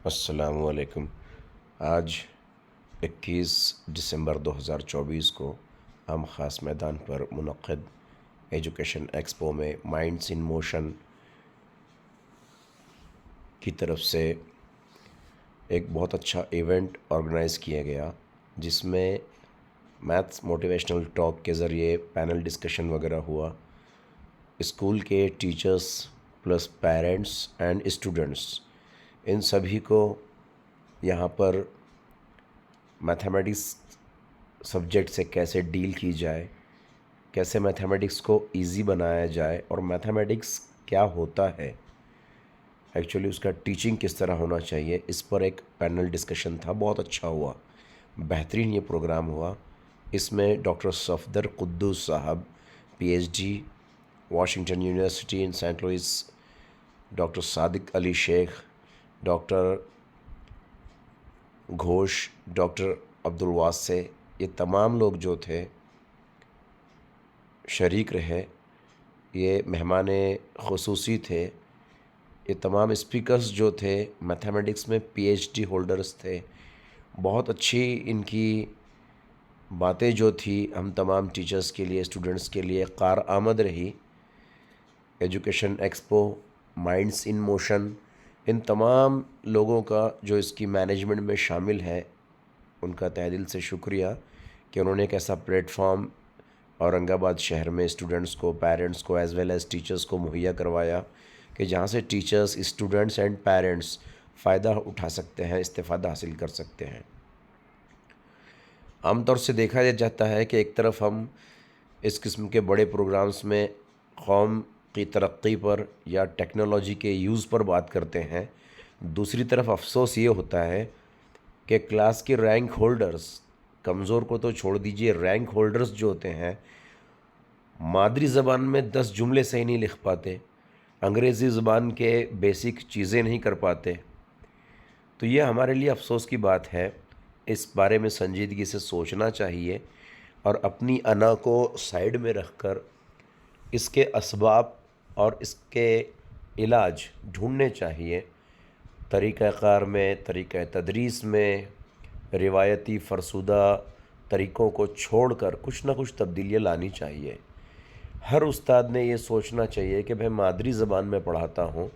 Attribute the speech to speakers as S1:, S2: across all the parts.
S1: अस्सलामुअलैकुम। आज 21 दिसंबर 2024 को हम ख़ास मैदान पर मुनक़्क़िद एजुकेशन एक्सपो में माइंड्स इन मोशन की तरफ से एक बहुत अच्छा इवेंट ऑर्गेनाइज़ किया गया, जिसमें मैथ्स मोटिवेशनल टॉक के ज़रिए पैनल डिस्कशन वगैरह हुआ। स्कूल के teachers plus parents and students, इन सभी को यहाँ पर मैथमेटिक्स सब्जेक्ट से कैसे डील की जाए, कैसे मैथमेटिक्स को इजी बनाया जाए और मैथमेटिक्स क्या होता है, एक्चुअली उसका टीचिंग किस तरह होना चाहिए, इस पर एक पैनल डिस्कशन था। बहुत अच्छा हुआ, बेहतरीन ये प्रोग्राम हुआ। इसमें doctor Safdar Quddus sahab, PhD, Washington university in Saint Louis, doctor Sadiq Ali Sheikh, doctor Ghosh, doctor Abdul Wase, ये तमाम लोग जो थे शरीक रहे। ये मेहमान ख़ुसूसी थे। ये तमाम स्पीकर्स जो थे मैथमेटिक्स में पीएचडी होल्डर्स थे। बहुत अच्छी इनकी बातें जो थी हम तमाम टीचर्स के लिए, स्टूडेंट्स के लिए कारआमद रही। Education expo, minds in motion, इन तमाम लोगों का जो इसकी मैनेजमेंट में शामिल है, उनका तहे दिल से शुक्रिया कि उन्होंने एक ऐसा प्लेटफॉर्म औरंगाबाद शहर में स्टूडेंट्स को, पेरेंट्स को एज़ वेल एज़ टीचर्स को मुहैया करवाया कि जहाँ से टीचर्स, स्टूडेंट्स एंड पेरेंट्स फ़ायदा उठा सकते हैं, इस्तेफ़ादा हासिल कर सकते हैं। आमतौर से देखा जाता है कि एक तरफ हम इस किस्म के बड़े प्रोग्राम्स में कौम की तरक्की पर या टेक्नोलॉजी के यूज़ पर बात करते हैं, दूसरी तरफ अफसोस ये होता है कि क्लास के रैंक होल्डर्स, कमज़ोर को तो छोड़ दीजिए, रैंक होल्डर्स जो होते हैं मादरी ज़बान में 10 जुमले सही नहीं लिख पाते, अंग्रेज़ी ज़बान के बेसिक चीज़ें नहीं कर पाते। तो ये हमारे लिए अफसोस की बात है। इस बारे में संजीदगी से सोचना चाहिए और अपनी अना को साइड में रखकर इसके असबाब और इसके इलाज ढूंढने चाहिए। तरीक़ाकार में, तरीक़ा तदरीस में, रिवायती फ़रसुदा तरीक़ों को छोड़कर कुछ ना कुछ तब्दीलियाँ लानी चाहिए। हर उस्ताद ने ये सोचना चाहिए कि भाई मादरी ज़बान में पढ़ाता हूँ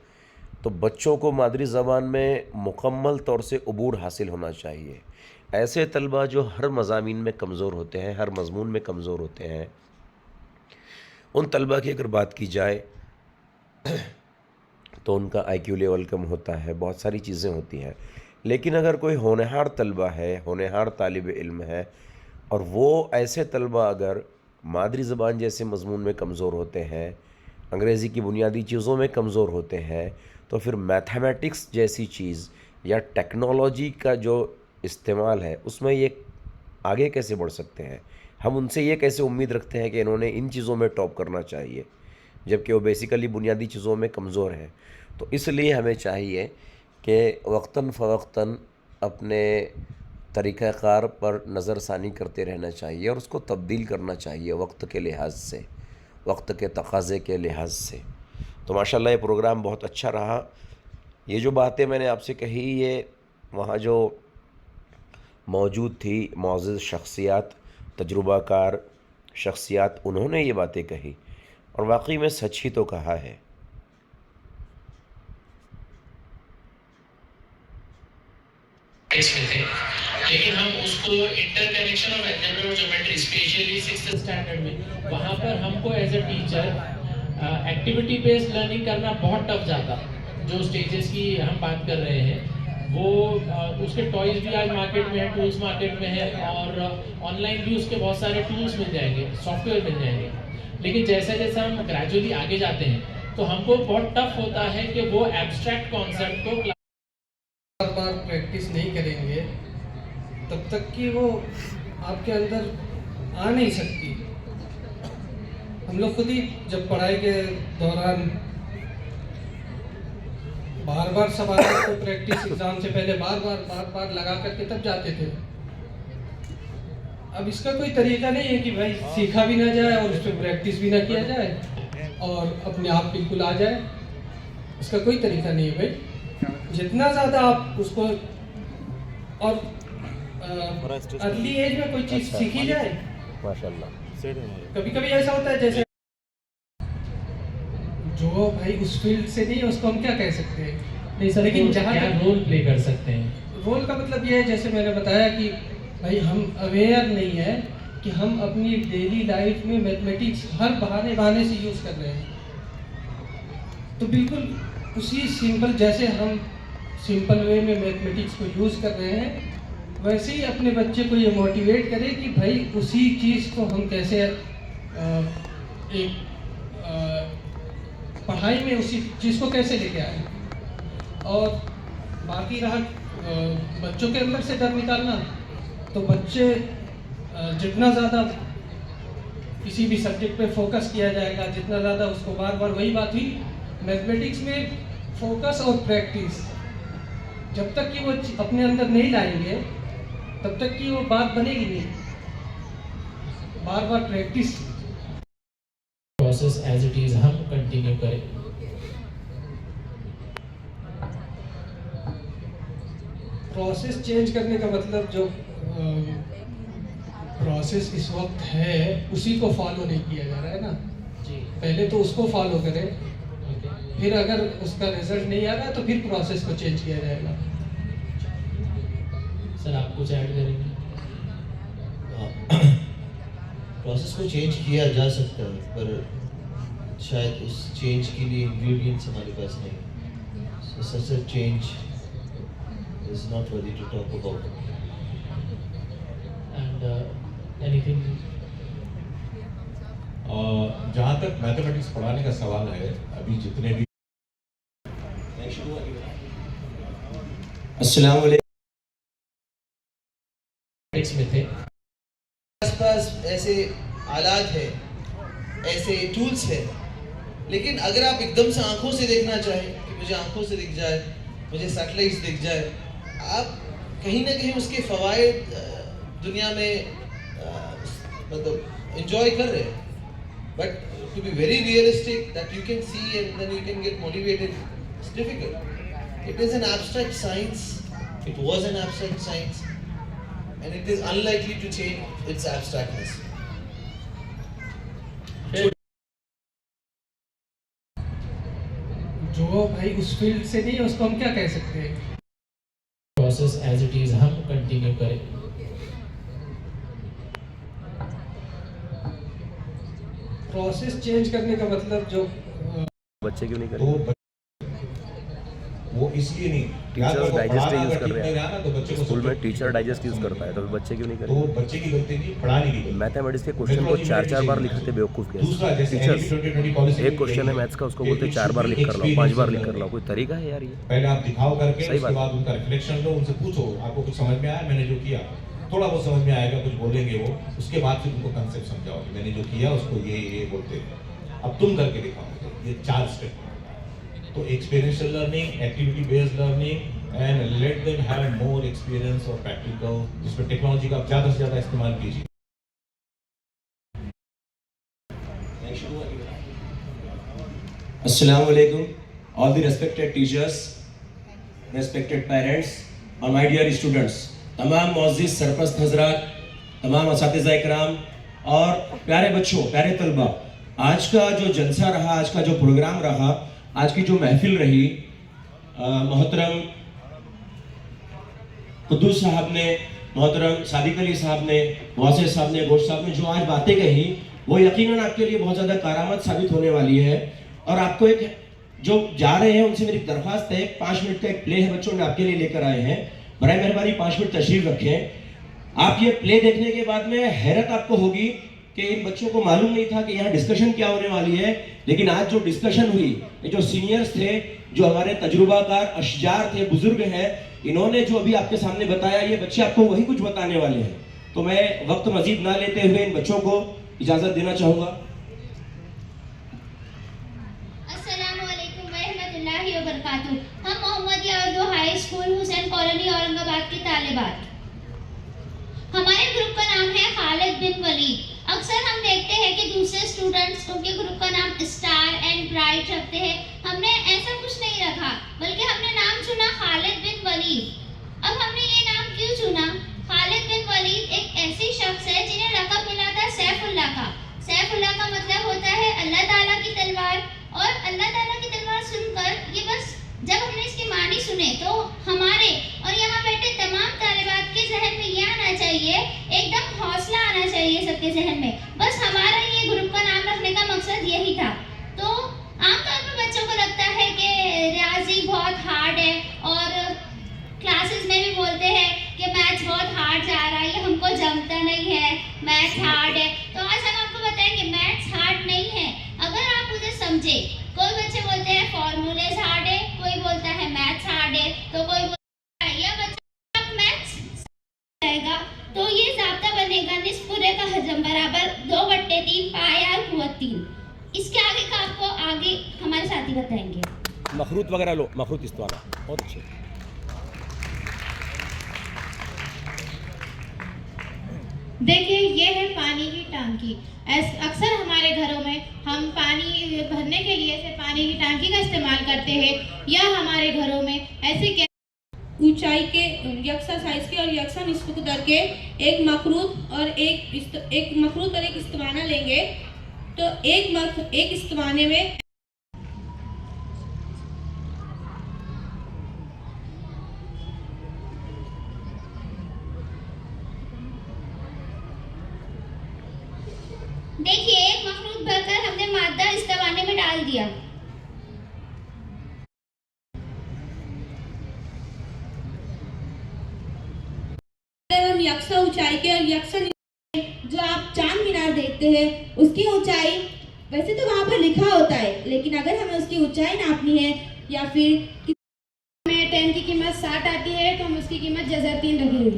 S1: तो बच्चों को मादरी ज़बान में मुकम्मल तौर से अबूर हासिल होना चाहिए। ऐसे तलबा जो हर मज़ामीन में कमज़ोर होते हैं, हर मज़मून में कमज़ोर होते हैं, उन तलबा की अगर बात की जाए तो उनका आईक्यू लेवल कम होता है, बहुत सारी चीज़ें होती हैं। लेकिन अगर कोई होनहार तलबा है, होनहार तालिब इल्म है, और वो ऐसे तलबा अगर मादरी ज़बान जैसे मज़मून में कमज़ोर होते हैं, अंग्रेज़ी की बुनियादी चीज़ों में कमज़ोर होते हैं, तो फिर मैथमेटिक्स जैसी चीज़ या टेक्नोलॉजी का जो इस्तेमाल है उसमें ये आगे कैसे बढ़ सकते हैं। हम उनसे ये कैसे उम्मीद रखते हैं कि इन्होंने इन चीज़ों में टॉप करना चाहिए, जबकि वो बेसिकली बुनियादी चीज़ों में कमज़ोर हैं। तो इसलिए हमें चाहिए कि वक्तन फ़वक्तन अपने तरीक़ाकार पर नज़रसानी करते रहना चाहिए और उसको तब्दील करना चाहिए वक्त के लिहाज से, वक्त के तकाज़े के लिहाज से। तो माशाल्लाह ये प्रोग्राम बहुत अच्छा रहा। ये जो बातें मैंने आपसे कही, ये वहाँ जो मौजूद थी मौजूद शख्सियात, तजुर्बाकार शख्सियात, उन्होंने ये बातें कही और वाकई में सच ही तो कहा है।
S2: मिलते हैं, लेकिन हम उसको इंटरकनेक्शन ऑफ अलजेब्रा और ज्योमेट्री स्पेशली 6th स्टैंडर्ड में वहाँ पर हमको as a teacher activity based learning करना बहुत टफ जाता। जो स्टेजेस की हम बात कर रहे हैं वो उसके टॉयज भी आज मार्केट में है, टूल्स मार्केट में है, और ऑनलाइन भी उसके बहुत सारे टूल्स मिल जाएंगे, सॉफ्टवेयर मिल जाएंगे। लेकिन जैसे जैसे हम ग्रेजुअली आगे जाते हैं तो हमको बहुत टफ होता है कि वो एब्स्ट्रैक्ट कॉन्सेप्ट को
S3: बार बार प्रैक्टिस नहीं करेंगे तब तक कि वो आपके अंदर आ नहीं सकती। हम लोग खुद ही जब पढ़ाई के दौरान बार बार सवालों को प्रैक्टिस एग्जाम से पहले बार बार लगा करके तब जाते थे। अब इसका कोई तरीका नहीं है कि भाई सीखा भी ना जाए और उस पर प्रैक्टिस भी ना किया जाए और अपने आप बिल्कुल आ जाए। इसका कोई तरीका नहीं है भाई। जितना ज़्यादा आप उसको और अर्ली एज में कोई चीज़ सीखी जाए।
S1: माशाल्लाह।
S3: कभी कभी ऐसा होता है जैसे जो भाई उस फील्ड से नहीं है उसको हम क्या कह सकते हैं।
S2: नहीं सर,
S3: लेकिन
S2: लेकिन
S3: जहाँ
S2: क्या
S3: तक
S2: रोल प्ले कर सकते हैं?
S3: रोल का मतलब ये है, जैसे मैंने बताया कि भाई हम अवेयर नहीं है कि हम अपनी डेली लाइफ में मैथमेटिक्स हर बहाने से यूज़ कर रहे हैं। तो बिल्कुल उसी सिंपल, जैसे हम सिंपल वे में मैथमेटिक्स को यूज़ कर रहे हैं, वैसे ही अपने बच्चे को ये मोटिवेट करें कि भाई उसी चीज़ को हम कैसे एक पढ़ाई में उसी चीज़ को कैसे लेके आए। और बाकी रहा बच्चों के अंदर से डर निकालना, तो बच्चे जितना ज़्यादा किसी भी सब्जेक्ट पे फोकस किया जाएगा, जितना ज़्यादा उसको बार बार, वही बात हुई मैथमेटिक्स में फोकस और प्रैक्टिस, जब तक कि वो अपने अंदर नहीं लाएंगे तब तक कि वो बात बनेगी नहीं। बार बार practice
S2: process as it is हम कंटिन्यू करें।
S3: प्रोसेस चेंज करने का मतलब जो प्रोसेस इस वक्त है उसी को फॉलो नहीं किया जा रहा है ना।
S2: जी
S3: पहले तो उसको फॉलो करें,
S2: ओके।
S3: फिर अगर उसका रिजल्ट नहीं आ रहा तो फिर प्रोसेस को चेंज किया जाएगा।
S2: सर आप कुछ ऐड करेंगे?
S4: प्रोसेस को चेंज किया जा सकता है, पर शायद उस चेंज के लिए इंग्रेडिएंट्स हमारे पास नहीं। So such a change is not worthy to talk about.
S2: And anything?
S5: जहाँ तक मैथमेटिक्स पढ़ाने का सवाल है, अभी जितने भी
S6: अस्सलाम वालेकुम।
S2: में थे
S4: आसपास ऐसे आलात है, ऐसे टूल्स है, लेकिन अगर आप एकदम से आंखों से देखना चाहें कि मुझे आंखों से दिख जाए, मुझे सैटेलाइट्स दिख जाए, आप कहीं ना कहीं उसके फवायद दुनिया में मतलब एंजॉय कर रहे हैं। But to be very realistic that you can see and then you can get motivated, it's difficult. It is an abstract science, it was an abstract science, and it is unlikely to change its abstractness.
S3: जो भाई उस field से नहीं है उसको हम क्या कह सकते हैं।
S2: प्रोसेस एज इट इज हम कंटिन्यू करें।
S3: प्रोसेस चेंज करने का मतलब जो
S1: बच्चे क्यों नहीं
S5: तो
S1: करेंगे?
S5: वो इसलिए नहीं, या तो
S1: टीचर्स
S5: वो
S1: डाइजेस्ट
S5: पढ़ाना
S1: यूज
S5: अगर
S1: कर
S5: ठीक
S1: रहे
S5: नहीं रहा ना तो
S1: हैं,
S5: बच्चे को
S1: स्कूल में
S5: subject
S1: टीचर डाइजेस्ट यूज
S5: समझ
S1: करता है, तो फिर बच्चे क्यों नहीं
S5: तो वो
S1: करेंगे?
S5: बच्चे की गलती नहीं, पढ़ाने की गलती।
S1: मैथमेटिक्स के क्वेश्चन को 4-4 बार लिखते बेवकूफ़ के
S5: दूसरा जैसे
S1: टीचर्स।
S5: 2020 पॉलिसी
S1: एक क्वेश्चन है मैथ्स का, उसको बोलते 4 बार लिख कर लाओ, 5 बार लिख कर लाओ, कोई तरीका है यार ये?
S5: पहले आप दिखाओ करके,
S1: सही
S5: उसके
S1: बात।
S5: बाद उनका रिफ्लेक्शन लो, उनसे पूछो आपको कुछ समझ में आया मैंने जो किया, थोड़ा बहुत समझ में आएगा, कुछ बोलेंगे वो, उसके बाद फिर उनको कंसेप्ट समझाओ कि मैंने जो किया उसको ये बोलते हैं, अब तुम करके दिखाओ। ये 4 स्टेप। तो experiential learning, activity based learning, and let them have more experience और प्रैक्टिकल, जिसमें टेक्नोलॉजी का ज़्यादा से ज़्यादा इस्तेमाल कीजिए।
S6: अस्सलाम वालेकुम, all the respected teachers, respected parents और my dear students, तमाम मौजूद सरपरस्त हजरात, तमाम असातिज़ा इकराम और प्यारे बच्चों, प्यारे तलबा, आज का जो जलसा रहा, आज का जो प्रोग्राम रहा, आज की जो महफिल रही, मोहतरम कुद्दूस साहब ने, मोहतरम सादिक अली साहब ने, वासिफ साहब ने, गोश साहब ने जो आज बातें कही, वो यकीनन आपके लिए बहुत ज़्यादा करामत साबित होने वाली है। और आपको एक जो जा रहे हैं उनसे मेरी दरख्वास्त है, 5 मिनट का एक प्ले है बच्चों ने आपके लिए लेकर आए हैं, बराए मेहरबानी 5 मिनट तशरीफ रखें। आप ये प्ले देखने के बाद में हैरत आपको होगी कि इन बच्चों को मालूम नहीं था कि यहाँ डिस्कशन क्या होने वाली है, लेकिन आज जो डिस्कशन हुई, ये जो सीनियर्स थे, जो हमारे तजुर्बाकार अशजार थे, बुजुर्ग हैं, इन्होंने जो अभी आपके सामने बताया, ये बच्चे आपको वही कुछ बताने वाले हैं। तो मैं वक्त मजीद ना लेते हुए इन बच्चों को इजाजत देना चाहूंगा।
S7: अस्सलामुअलैकुम वरहमतुल्लाहि वबरकातुहू। हम Mohammadia Urdu high school Hussain colony Aurangabad के तालिबात। हमारे ग्रुप का नाम है खालिद बिन वलीद। अक्सर हम देखते हैं कि दूसरे स्टूडेंट्स उनके ग्रुप का नाम स्टार एंड ब्राइट रखते हैं। हमने ऐसा कुछ नहीं रखा, बल्कि हमने नाम चुना वलीद। अब हमने ये नाम क्यों चुना? खालिद बिन वलीद एक ऐसी शख्स है जिन्हें लक़ब मिला था सैफुल्लाह का। सैफुल्लाह का मतलब होता है अल्लाह ताला की तलवार। और अल्लाह ताला की तलवार सुनकर ये बस जब हमने इसके मानी सुने तो हमारे और यहाँ बैठे तमाम तालिबात के जहन में ये आना चाहिए, एकदम हौसला आना चाहिए सबके जहन में। बस हमारा ये ग्रुप का नाम रखने का मकसद यही था। तो आमतौर पर बच्चों को लगता है कि रियाजी बहुत हार्ड है और क्लासेस में भी बोलते हैं कि मैथ्स बहुत हार्ड जा रहा है, ये हमको जमता नहीं है, मैथ्स हार्ड है। तो आज हम आपको बताएंगे मैथ्स हार्ड नहीं है। अगर आप मुझे समझे, कोई बच्चे बोलते हैं फॉर्मूलेस हार्ड है, कोई बोलता है मैथ्स हार्ड है, तो कोई बोलता है या बच्चा आप मैथ्स जाएगा तो ये ज़ाब्ता बनेगा निस्फ पूरे का हजम बराबर 2/3 पाया और कुव्वत 3। इसके आगे का आपको आगे हमारे साथी बताएंगे।
S6: मखरूत वगैरह लो, मखरूत इस्तेमाल बहुत अच्छे।
S8: देखिए ये है पानी की टांकी। अक्सर हमारे घरों में हम पानी भरने के लिए से पानी की टांकी का इस्तेमाल करते हैं, या हमारे घरों में ऐसे ऊंचाई के यकसा साइज के और यकसा निस्फ कदर के एक मखरूत और एक इस्तिवाना लेंगे। तो एक इस्तिवाने में
S7: देखिए एक मखरूत भरकर हमने मादा इस्तिवाने में डाल दिया।
S8: अगर हम यकसा ऊंचाई के और यकसा जो आप चांद मीनार देखते हैं उसकी ऊंचाई वैसे तो वहाँ पर लिखा होता है, लेकिन अगर हमें उसकी ऊंचाई नापनी है या फिर में 10 की कीमत 60 आती है तो हम उसकी कीमत जज़र 3 रखेंगे।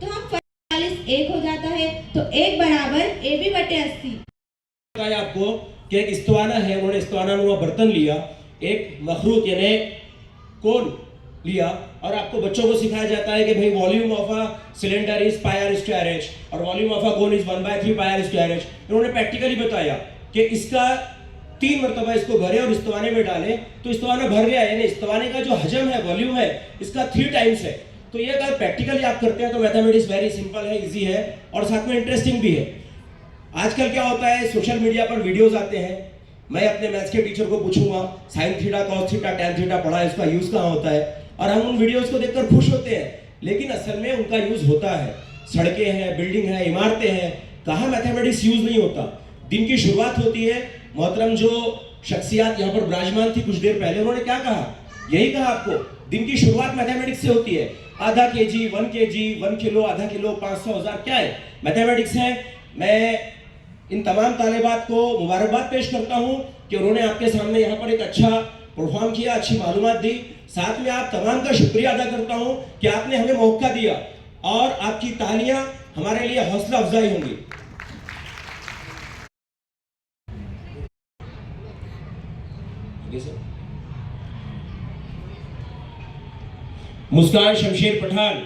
S8: तो हम 45 1 हो जाता है, तो 1 बराबर AB/80।
S6: बताया आपको कि एक इस्तिवाना है, उन्होंने इस्तिवाना नुमा बर्तन लिया, एक मखरूत यानी कोन लिया, और आपको बच्चों को सिखाया जाता है कि भाई volume of a cylinder is πr/h और volume of a cone is 1/3 πr/h। इन्होंने प्रैक्टिकली बताया कि इसका 3 मरतबा इसको भरे और इस्तिवाने में डालें तो इस्तिवाना भर गया, यानी इस्तिवाने का जो हजम है, वॉल्यूम है, इसका 3 टाइम्स है। तो ये अगर प्रैक्टिकली आप करते हैं तो मैथमेटिक्स वेरी सिंपल है, इजी है और साथ में इंटरेस्टिंग भी है। आजकल क्या होता है, सोशल मीडिया पर वीडियोस आते हैं, मैं अपने मैथ्स के टीचर को पूछूंगा sine theta, cos theta, tan theta पढ़ा है, इसका यूज कहाँ होता है, और हम उन वीडियोस को देखकर खुश होते हैं, लेकिन असल में उनका यूज होता है। सड़कें हैं, बिल्डिंग है, इमारतें हैं, कहाँ मैथमेटिक्स यूज नहीं होता। दिन की शुरुआत होती है, मोहतरम जो शख्सियात यहाँ पर विराजमान थी कुछ देर पहले, उन्होंने क्या कहा, यही कहा आपको, दिन की शुरुआत मैथमेटिक्स से होती है। आधा केजी, 1 केजी, 1 किलो, आधा किलो, 500, 1000 क्या है, मैथमेटिक्स है। मैं इन तमाम तालिबात को मुबारकबाद पेश करता हूँ कि उन्होंने आपके सामने यहाँ पर एक अच्छा परफॉर्म किया, अच्छी मालूमात दी। साथ में आप तमाम का शुक्रिया अदा करता हूँ कि आपने हमें मौका दिया, और आपकी तालियां हमारे लिए हौसला अफजाई होंगी। मुस्कान शमशेर पठान।